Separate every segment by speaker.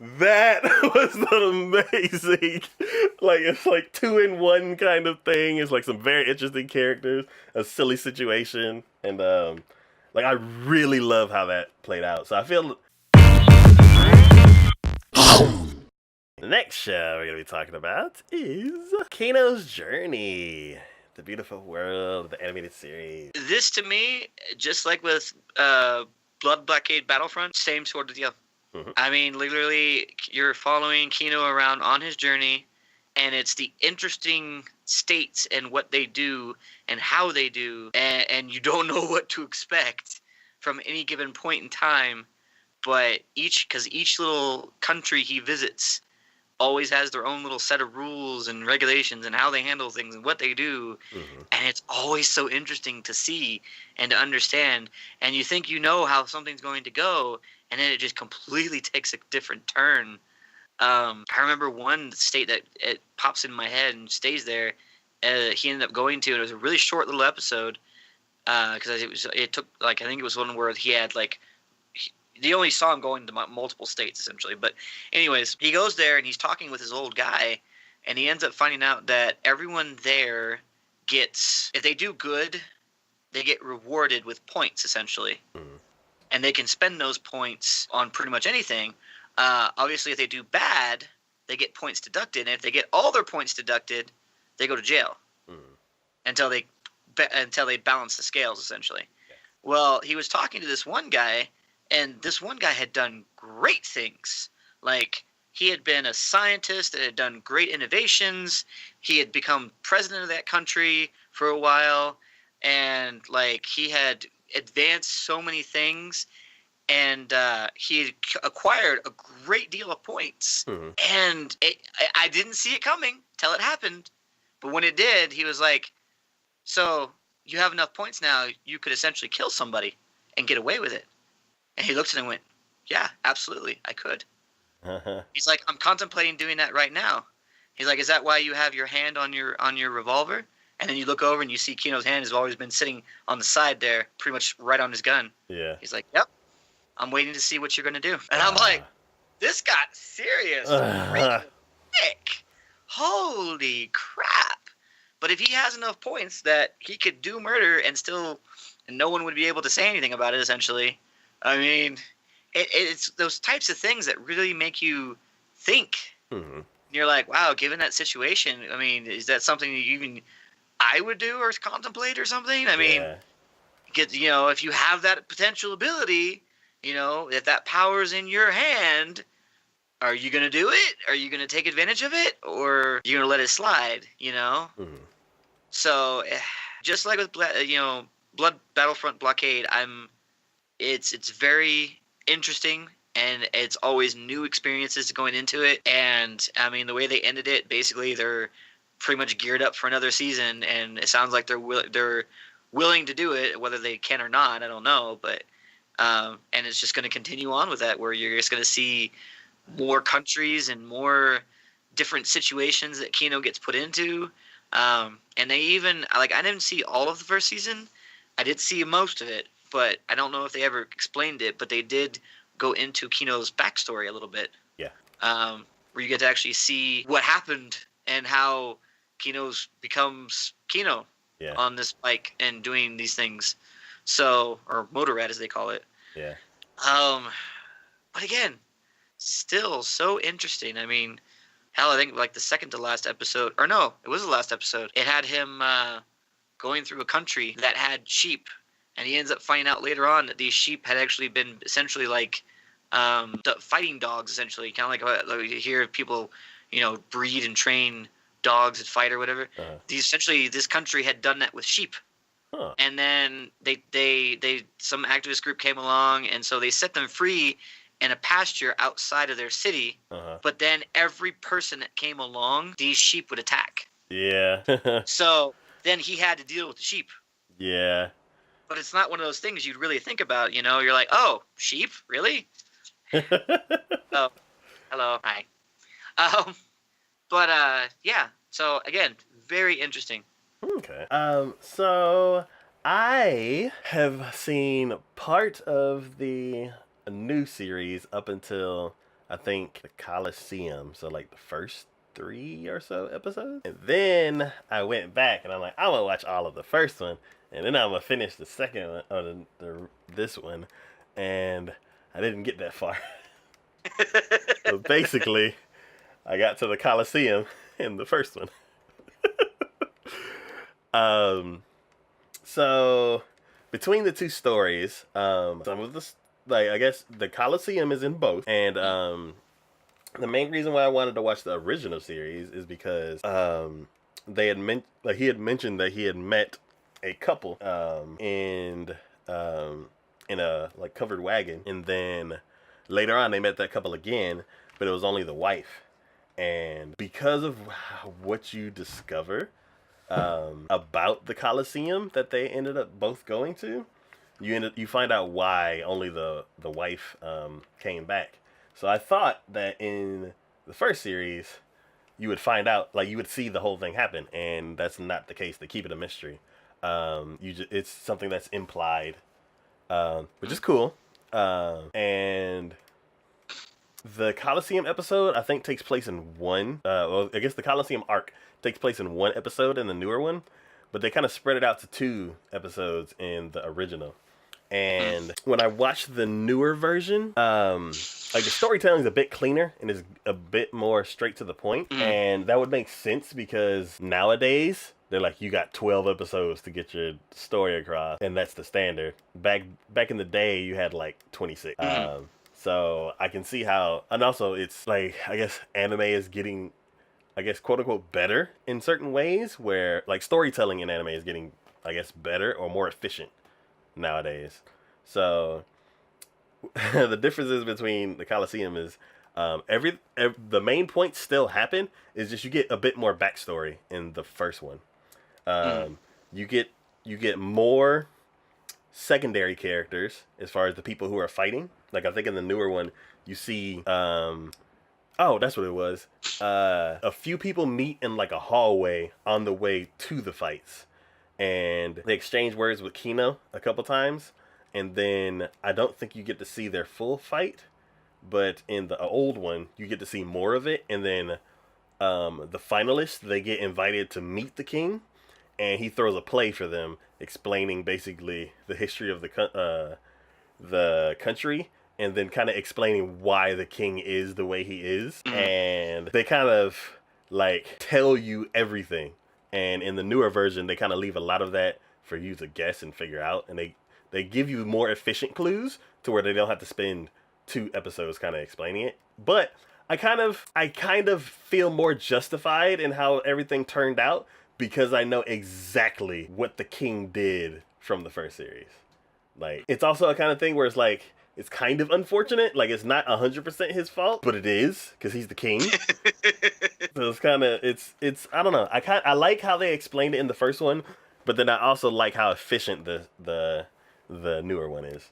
Speaker 1: That was amazing. Like it's like two in one kind of thing. It's like some very interesting characters, a silly situation, and like I really love how that played out. So I feel the next show we're gonna be talking about is Kino's Journey, the beautiful world, the animated series.
Speaker 2: This to me, just like with Blood Blockade Battlefront, same sort of deal.
Speaker 1: Mhm.
Speaker 2: I mean, literally, you're following Kino around on his journey, and it's the interesting states and what they do and how they do, and you don't know what to expect from any given point in time. But because each little country he visits always has their own little set of rules and regulations and how they handle things and what they do.
Speaker 1: Mhm.
Speaker 2: And it's always so interesting to see and to understand. And you think you know how something's going to go, and then it just completely takes a different turn. I remember one state that it pops in my head and stays there. He ended up going to, and it was a really short little episode because it took like I think it was one where he had like they only saw him going to multiple states essentially. But anyways, he goes there and he's talking with his old guy, and he ends up finding out that everyone there gets, if they do good, they get rewarded with points essentially,
Speaker 1: Mhm.
Speaker 2: and they can spend those points on pretty much anything. Obviously, if they do bad, they get points deducted, and if they get all their points deducted, they go to jail
Speaker 1: Mhm.
Speaker 2: until they balance the scales essentially. Well, he was talking to this one guy, and this one guy had done great things. Like, he had been a scientist that had done great innovations. He had become president of that country for a while, and like he had advanced so many things, and he had acquired a great deal of points.
Speaker 1: Mhm.
Speaker 2: And I didn't see it coming till it happened, but when it did, he was like, "So you have enough points now, you could essentially kill somebody and get away with it." And he looked at him and went, "Yeah, absolutely, I could." He's like, "I'm contemplating doing that right now." He's like, "Is that why you have your hand on your revolver?" And then you look over and you see Kino's hand has always been sitting on the side there, pretty much right on his gun.
Speaker 1: Yeah.
Speaker 2: He's like, "Yep, I'm waiting to see what you're gonna do." And I'm like, "This got serious real quick. Holy crap!" But if he has enough points that he could do murder and no one would be able to say anything about it, essentially, I mean, it's those types of things that really make you think.
Speaker 1: Mhm.
Speaker 2: You're like, wow, given that situation, I mean, is that something that even I would do or contemplate or something? I mean,
Speaker 1: Yeah.
Speaker 2: if you have that potential ability, if that power's in your hand, are you going to do it? Are you going to take advantage of it? Or are you going to let it slide,
Speaker 1: Mhm.
Speaker 2: So, just like with, Blood Battlefront Blockade, it's very interesting, and it's always new experiences going into it. And I mean, the way they ended it, basically they're pretty much geared up for another season, and it sounds like they're willing to do it, whether they can or not, I don't know. But and it's just going to continue on with that, where you're just going to see more countries and more different situations that Kino gets put into. And they even like I didn't see all of the first season. I did see most of it, but I don't know if they ever explained it. But they did go into Kino's backstory a little bit,
Speaker 1: Yeah.
Speaker 2: where you get to actually see what happened and how Kino's becomes Kino
Speaker 1: Yeah.
Speaker 2: on this bike and doing these things. So, or Motorrad as they call it.
Speaker 1: Yeah.
Speaker 2: Um, but again, still so interesting. I mean, hell, I think like the second to last episode, or no, it was the last episode. It had him going through a country that had sheep, and he ends up finding out later on that these sheep had actually been essentially like fighting dogs, essentially, kind of like you hear people, breed and train dogs and fight or whatever.
Speaker 1: Uh-huh.
Speaker 2: This country had done that with sheep.
Speaker 1: Huh.
Speaker 2: And then they some activist group came along, and so they set them free in a pasture outside of their city.
Speaker 1: Uh-huh.
Speaker 2: But then every person that came along, these sheep would attack.
Speaker 1: Yeah.
Speaker 2: So then he had to deal with the sheep.
Speaker 1: Yeah.
Speaker 2: But it's not one of those things you'd really think about. You're like, oh, sheep, really? Oh, hello, hi. Um, but yeah. So again, very interesting.
Speaker 1: Okay. So I have seen part of the new series up until I think, the Coliseum. So like the first 3 or so episodes. And then I went back and I'm like, I'm gonna watch all of the first one, and then I'm gonna finish the second one, or this one, and I didn't get that far. So basically, I got to the Coliseum in the first one. um, so between the two stories, some of the like I guess the Coliseum is in both, and the main reason why I wanted to watch the original series is because they had he had mentioned that he had met a couple in a like covered wagon, and then later on they met that couple again, but it was only the wife. And because of what you discover about the Coliseum that they ended up both going to, you find out why only the wife came back. So I thought that in the first series you would find out, like you would see the whole thing happen, and that's not the case. They keep it a mystery. It's something that's implied, which is cool. And the Coliseum episode, I think, takes place in one. Well, I guess the Coliseum arc takes place in one episode in the newer one, but they kind of spread it out to 2 episodes in the original. And when I watched the newer version, like the storytelling is a bit cleaner and is a bit more straight to the point, and that would make sense because nowadays they're like, you got 12 episodes to get your story across, and that's the standard. Back in the day, you had like 26. So I can see how, and also it's like, I guess anime is getting, I guess, quote unquote, better in certain ways, where like storytelling in anime is getting, I guess, better or more efficient nowadays. So the differences between the Coliseum is the main points still happen. Is just you get a bit more backstory in the first one. You get more secondary characters as far as the people who are fighting. Like I think in the newer one you see oh, that's what it was. A few people meet in like a hallway on the way to the fights, and they exchange words with Kino a couple times, and then I don't think you get to see their full fight, but in the old one you get to see more of it. And then the finalists, they get invited to meet the king, and he throws a play for them explaining basically the history of the country, and then kind of explaining why the king is the way he is. And they kind of like tell you everything. And in the newer version, they kind of leave a lot of that for you to guess and figure out. And they give you more efficient clues to where they don't have to spend 2 episodes kind of explaining it. But I kind of feel more justified in how everything turned out, because I know exactly what the king did from the first series. Like, it's also a kind of thing where it's like, it's kind of unfortunate. Like, it's not 100% his fault, but it is, because he's the king. So it's kind of, it's I don't know. I like how they explained it in the first one, but then I also like how efficient the newer one is.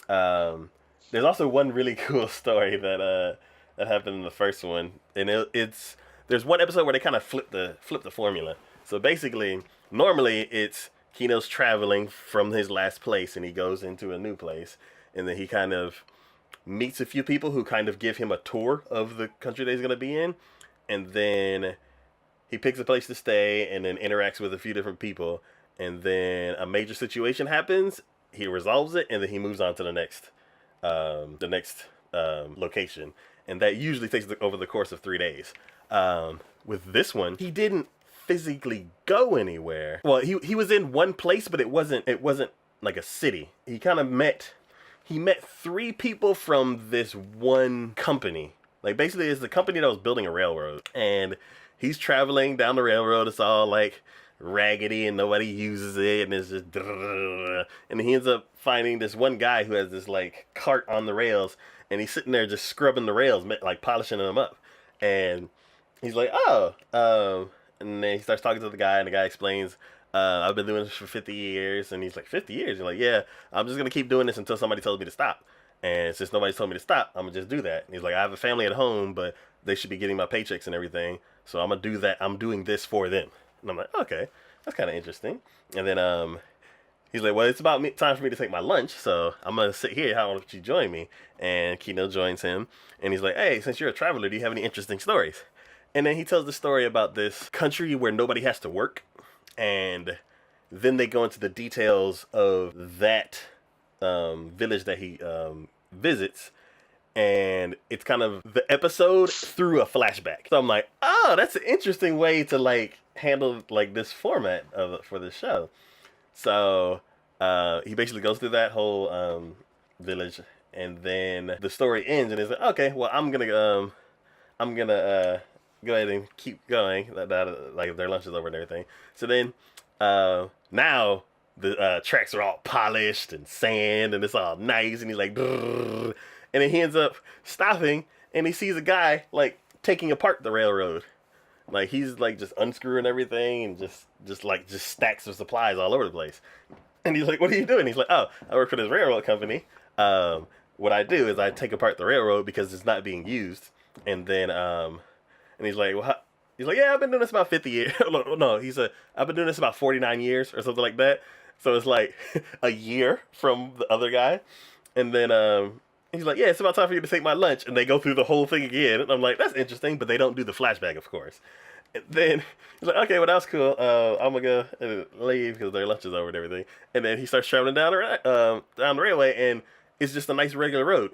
Speaker 1: There's also one really cool story that happened in the first one, and there's one episode where they kind of flip the formula. So basically, normally it's Kino's traveling from his last place and he goes into a new place, and then he kind of meets a few people who kind of give him a tour of the country that he's going to be in, and then he picks a place to stay and then interacts with a few different people, and then a major situation happens, he resolves it, and then he moves on to the next location, and that usually takes over the course of 3 days. With this one, he didn't physically go anywhere. Well, he was in one place, but it wasn't like a city. He kind of met 3 people from this one company. Like, basically it's the company that was building a railroad, and he's traveling down the railroad. It's all like raggedy and nobody uses it, and it's just and he ends up finding this one guy who has this like cart on the rails, and he's sitting there just scrubbing the rails, like polishing them up. And he's like, and then he starts talking to the guy, and the guy explains, I've been doing this for 50 years. And he's like, 50 years? You're like, yeah, I'm just going to keep doing this until somebody tells me to stop. And since nobody's told me to stop, I'm going to just do that. And he's like, I have a family at home, but they should be getting my paychecks and everything. So I'm going to do that. I'm doing this for them. And I'm like, okay, that's kind of interesting. And then he's like, well, it's about time for me to take my lunch, so I'm gonna sit here. How don't you join me? And Kino joins him, and he's like, hey, since you're a traveler, do you have any interesting stories? And then he tells the story about this country where nobody has to work, and then they go into the details of that village that he visits, and it's kind of the episode through a flashback. So I'm like, oh, that's an interesting way to like handle like this format for the show. So he basically goes through that whole village, and then the story ends, and it's like, okay, well, I'm gonna go ahead and keep going. Like their lunch is over and everything. So then now the tracks are all polished and sand, and it's all nice, and he's like, "Brrr." And then he ends up stopping, and he sees a guy like taking apart the railroad. Like he's like just unscrewing everything and just stacks of supplies all over the place. And he's like, "What are you doing?" He's like, "Oh, I work for this railroad company. What I do is I take apart the railroad because it's not being used." And then and he's like, "Well, he's like, yeah, I've been doing this about 50 years. No, I've been doing this about 49 years or something like that." So it's like a year from the other guy. And then he's like, yeah, it's about time for you to take my lunch. And they go through the whole thing again. And I'm like, that's interesting, but they don't do the flashback, of course. And then he's like, okay, well, that's cool. I'm going to go leave because their lunch is over and everything. And then he starts traveling down the railway, and it's just a nice regular road.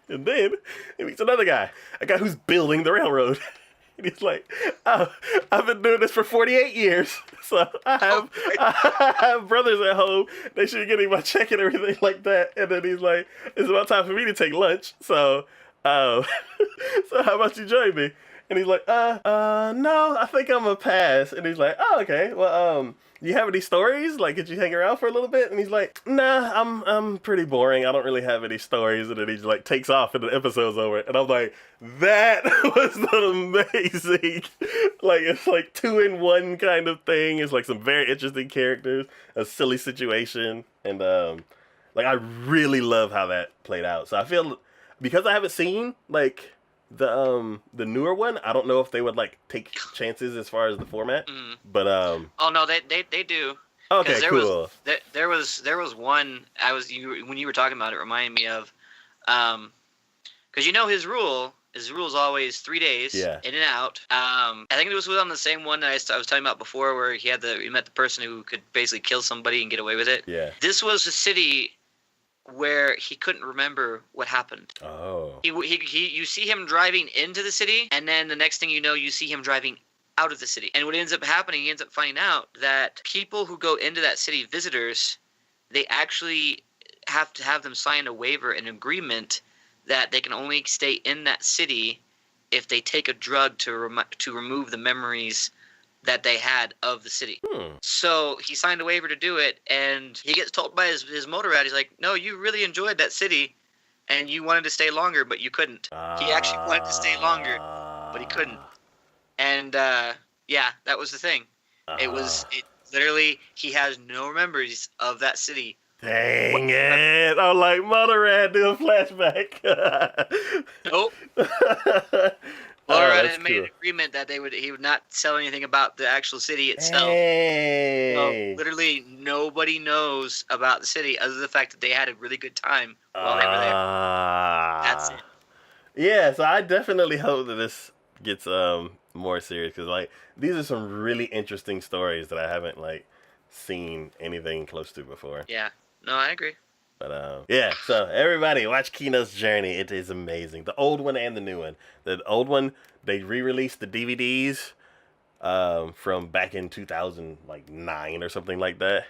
Speaker 1: And then he meets another guy, a guy who's building the railroad. And he's like, oh, I've been doing this for 48 years. So I have brothers at home. They should be getting my check and everything like that. And then he's like, it's about time for me to take lunch. So, so how about you join me? And he's like, no, I think I'm gonna pass. And he's like, oh, okay. Well, you have any stories? Like, could you hang around for a little bit? And he's like, nah, I'm pretty boring. I don't really have any stories. And then he just like takes off and the episode's over. And I'm like, that was amazing. Like, it's like 2-in-1 kind of thing. It's like some very interesting characters, a silly situation. And, like, I really love how that played out. So I feel, because I haven't seen, like, the newer one, I don't know if they would like take chances as far as the format, but
Speaker 2: oh no, they do.
Speaker 1: Okay, cool.
Speaker 2: There was one when you were talking about it, reminded me of because his rule's always 3 days,
Speaker 1: Yeah.
Speaker 2: in and out. I think it was on the same one that I was talking about before, where he met the person who could basically kill somebody and get away with it.
Speaker 1: Yeah.
Speaker 2: This was a city where he couldn't remember what happened.
Speaker 1: Oh.
Speaker 2: You see him driving into the city, and then the next thing you know, you see him driving out of the city. And what ends up happening, he ends up finding out that people who go into that city, visitors, they actually have to have them sign a waiver, an agreement that they can only stay in that city if they take a drug to remove the memories that they had of the city. So he signed a waiver to do it, and he gets told by his motor rad, he's like, no, you really enjoyed that city, and you wanted to stay longer, but you couldn't. He actually wanted to stay longer, but he couldn't. And, yeah, that was the thing. It literally, he has no memories of that city.
Speaker 1: Dang it. I'm like, motor rad, do a flashback.
Speaker 2: Nope. Laura made an agreement that he would not sell anything about the actual city itself.
Speaker 1: Hey.
Speaker 2: So literally nobody knows about the city other than the fact that they had a really good time while they were there. That's it.
Speaker 1: Yeah, so I definitely hope that this gets more serious, because like these are some really interesting stories that I haven't like seen anything close to before.
Speaker 2: Yeah, no, I agree.
Speaker 1: But yeah, so everybody watch Kino's Journey. It is amazing. The old one and the new one. The old one, they re-released the DVDs from back in 2009 or something like that.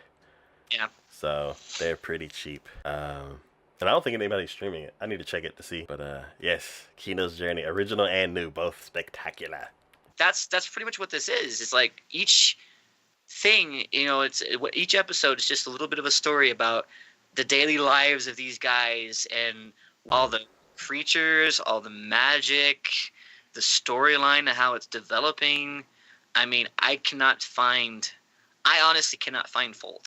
Speaker 2: Yeah.
Speaker 1: So they're pretty cheap. And I don't think anybody's streaming it. I need to check it to see. But yes, Kino's Journey, original and new, both spectacular.
Speaker 2: That's pretty much what this is. It's like each thing, each episode is just a little bit of a story about the daily lives of these guys and all the creatures, all the magic, the storyline and how it's developing. I mean, I honestly cannot find fault